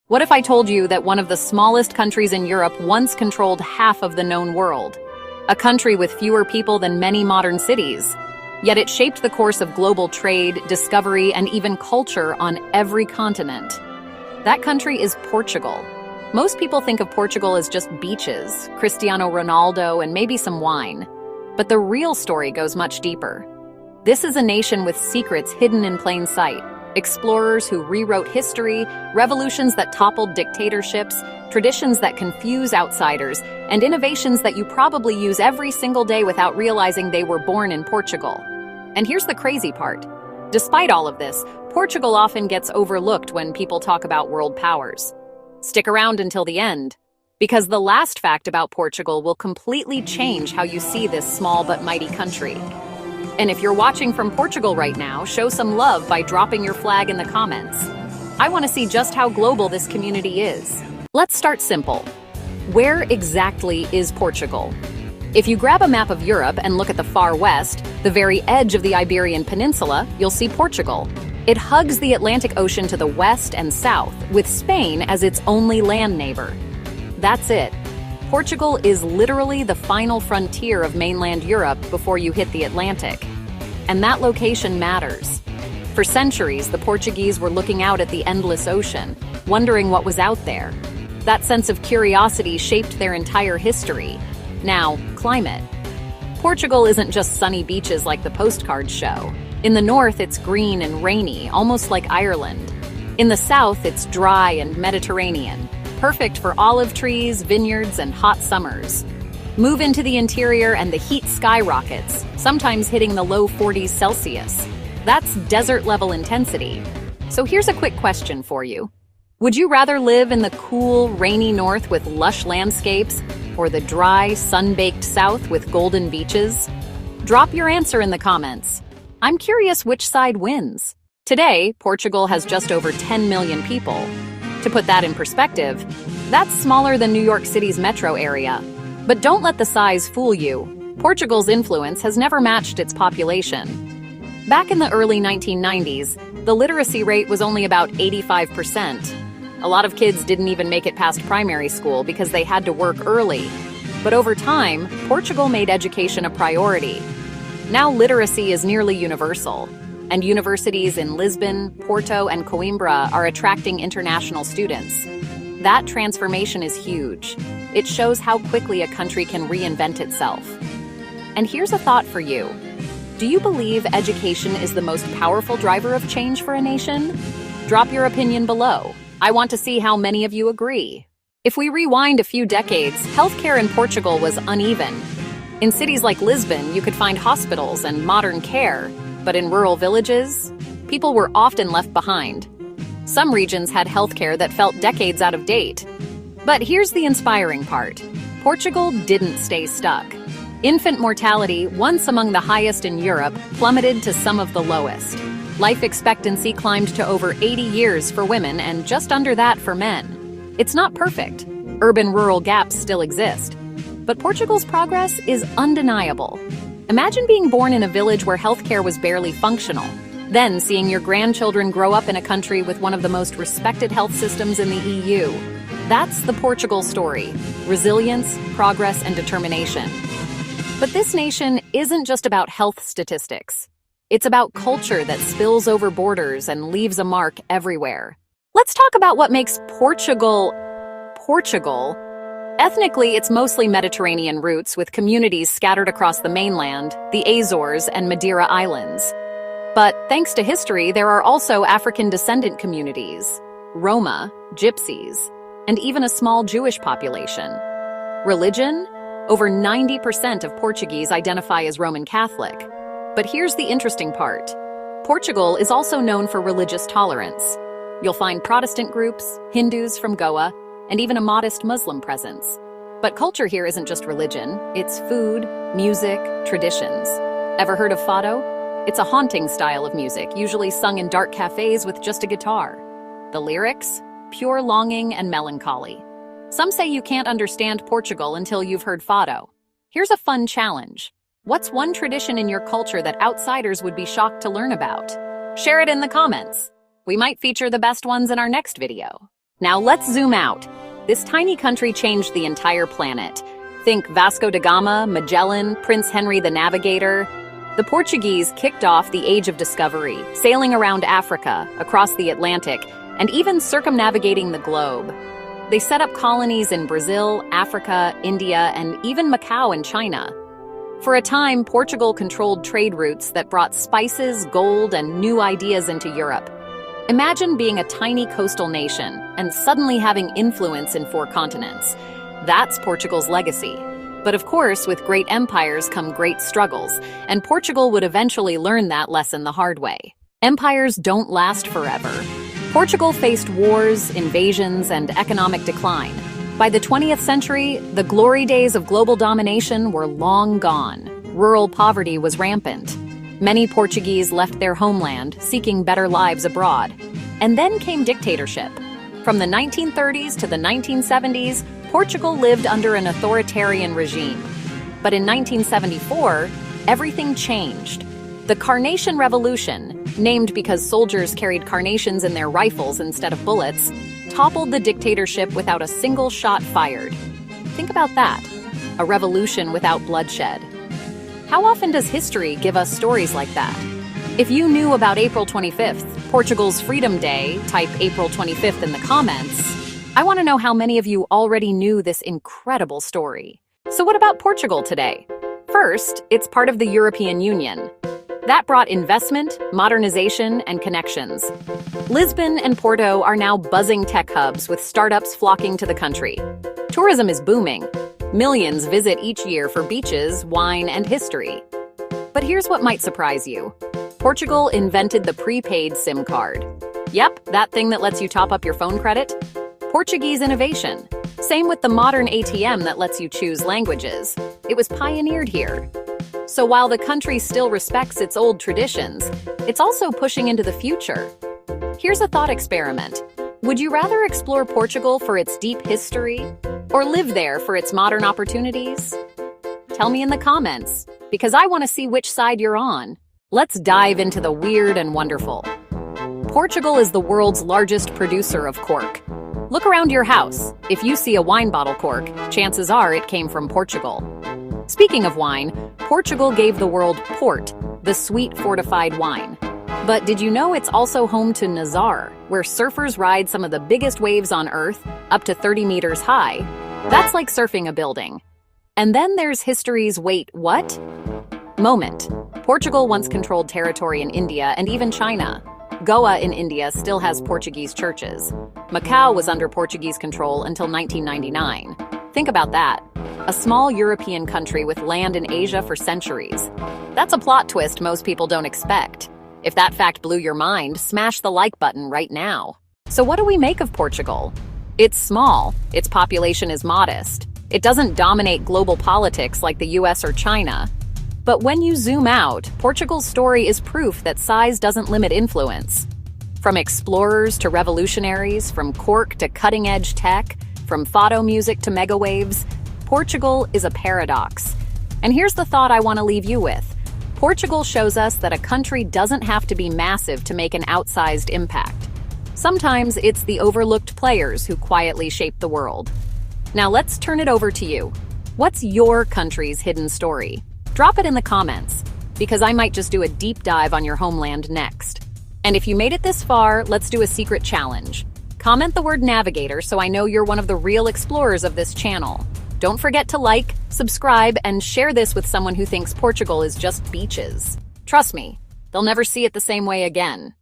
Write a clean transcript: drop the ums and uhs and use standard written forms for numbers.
What if I told you that one of the smallest countries in Europe once controlled half of the known world? A country with fewer people than many modern cities. Yet it shaped the course of global trade, discovery, and even culture on every continent. That country is Portugal. Most people think of Portugal as just beaches, Cristiano Ronaldo, and maybe some wine. But the real story goes much deeper. This is a nation with secrets hidden in plain sight. Explorers who rewrote history, revolutions that toppled dictatorships, traditions that confuse outsiders, and innovations that you probably use every single day without realizing they were born in Portugal. And here's the crazy part. Despite all of this, Portugal often gets overlooked when people talk about world powers. Stick around until the end, because the last fact about Portugal will completely change how you see this small but mighty country. And if you're watching from Portugal right now, show some love by dropping your flag in the comments. I want to see just how global this community is. Let's start simple. Where exactly is Portugal? If you grab a map of Europe and look at the far west, the very edge of the Iberian Peninsula, you'll see Portugal. It hugs the Atlantic Ocean to the west and south, with Spain as its only land neighbor. That's it. Portugal is literally the final frontier of mainland Europe before you hit the Atlantic. And that location matters. For centuries, the Portuguese were looking out at the endless ocean, wondering what was out there. That sense of curiosity shaped their entire history. Now, climate. Portugal isn't just sunny beaches like the postcards show. In the north, it's green and rainy, almost like Ireland. In the south, it's dry and Mediterranean, perfect for olive trees, vineyards, and hot summers. Move into the interior and the heat skyrockets, sometimes hitting the low 40s Celsius. That's desert-level intensity. So here's a quick question for you. Would you rather live in the cool, rainy north with lush landscapes, or the dry, sun-baked south with golden beaches? Drop your answer in the comments. I'm curious which side wins. Today, Portugal has just over 10 million people. To put that in perspective, that's smaller than New York City's metro area. But don't let the size fool you. Portugal's influence has never matched its population. Back in the early 1990s, the literacy rate was only about 85%. A lot of kids didn't even make it past primary school because they had to work early. But over time, Portugal made education a priority. Now literacy is nearly universal. And universities in Lisbon, Porto, and Coimbra are attracting international students. That transformation is huge. It shows how quickly a country can reinvent itself. And here's a thought for you. Do you believe education is the most powerful driver of change for a nation? Drop your opinion below. I want to see how many of you agree. If we rewind a few decades, healthcare in Portugal was uneven. In cities like Lisbon, you could find hospitals and modern care. But in rural villages, people were often left behind. Some regions had healthcare that felt decades out of date. But here's the inspiring part. Portugal didn't stay stuck. Infant mortality, once among the highest in Europe, plummeted to some of the lowest. Life expectancy climbed to over 80 years for women and just under that for men. It's not perfect. Urban-rural gaps still exist. But Portugal's progress is undeniable. Imagine being born in a village where healthcare was barely functional, then seeing your grandchildren grow up in a country with one of the most respected health systems in the EU. That's the Portugal story: resilience, progress, and determination. But this nation isn't just about health statistics. It's about culture that spills over borders and leaves a mark everywhere. Let's talk about what makes Portugal. Ethnically, it's mostly Mediterranean roots, with communities scattered across the mainland, the Azores, and Madeira Islands. But thanks to history, there are also African descendant communities, Roma, Gypsies, and even a small Jewish population. Religion? Over 90% of Portuguese identify as Roman Catholic. But here's the interesting part. Portugal is also known for religious tolerance. You'll find Protestant groups, Hindus from Goa, and even a modest Muslim presence. But culture here isn't just religion, it's food, music, traditions. Ever heard of fado? It's a haunting style of music, usually sung in dark cafes with just a guitar. The lyrics? Pure longing and melancholy. Some say you can't understand Portugal until you've heard fado. Here's a fun challenge. What's one tradition in your culture that outsiders would be shocked to learn about? Share it in the comments. We might feature the best ones in our next video. Now let's zoom out. This tiny country changed the entire planet. Think Vasco da Gama, Magellan, Prince Henry the Navigator. The Portuguese kicked off the Age of Discovery, sailing around Africa, across the Atlantic, and even circumnavigating the globe. They set up colonies in Brazil, Africa, India, and even Macau in China. For a time, Portugal controlled trade routes that brought spices, gold, and new ideas into Europe. Imagine being a tiny coastal nation and suddenly having influence in 4 continents. That's Portugal's legacy. But of course, with great empires come great struggles, and Portugal would eventually learn that lesson the hard way. Empires don't last forever. Portugal faced wars, invasions, and economic decline. By the 20th century, the glory days of global domination were long gone. Rural poverty was rampant. Many Portuguese left their homeland, seeking better lives abroad. And then came dictatorship. From the 1930s to the 1970s, Portugal lived under an authoritarian regime. But in 1974, everything changed. The Carnation Revolution, named because soldiers carried carnations in their rifles instead of bullets, toppled the dictatorship without a single shot fired. Think about that. A revolution without bloodshed. How often does history give us stories like that? If you knew about April 25th, Portugal's Freedom Day, type April 25th in the comments. I want to know how many of you already knew this incredible story. So what about Portugal today? First, it's part of the European Union. That brought investment, modernization, and connections. Lisbon and Porto are now buzzing tech hubs with startups flocking to the country. Tourism is booming. Millions visit each year for beaches, wine, and history. But here's what might surprise you. Portugal invented the prepaid SIM card. Yep, that thing that lets you top up your phone credit. Portuguese innovation. Same with the modern ATM that lets you choose languages. It was pioneered here. So while the country still respects its old traditions, it's also pushing into the future. Here's a thought experiment. Would you rather explore Portugal for its deep history, or live there for its modern opportunities? Tell me in the comments, because I want to see which side you're on. Let's dive into the weird and wonderful. Portugal is the world's largest producer of cork. Look around your house. If you see a wine bottle cork, chances are it came from Portugal. Speaking of wine, Portugal gave the world port, the sweet fortified wine. But did you know it's also home to Nazar, where surfers ride some of the biggest waves on Earth, up to 30 meters high? That's like surfing a building. And then there's history's wait, what? Moment. Portugal once controlled territory in India and even China. Goa in India still has Portuguese churches. Macau was under Portuguese control until 1999. Think about that. A small European country with land in Asia for centuries. That's a plot twist most people don't expect. If that fact blew your mind, smash the like button right now. So what do we make of Portugal? It's small. Its population is modest. It doesn't dominate global politics like the US or China. But when you zoom out, Portugal's story is proof that size doesn't limit influence. From explorers to revolutionaries, from cork to cutting-edge tech, from fado music to megawaves, Portugal is a paradox. And here's the thought I want to leave you with. Portugal shows us that a country doesn't have to be massive to make an outsized impact. Sometimes it's the overlooked players who quietly shape the world. Now let's turn it over to you. What's your country's hidden story? Drop it in the comments, because I might just do a deep dive on your homeland next. And if you made it this far, let's do a secret challenge. Comment the word navigator so I know you're one of the real explorers of this channel. Don't forget to like, subscribe, and share this with someone who thinks Portugal is just beaches. Trust me, they'll never see it the same way again.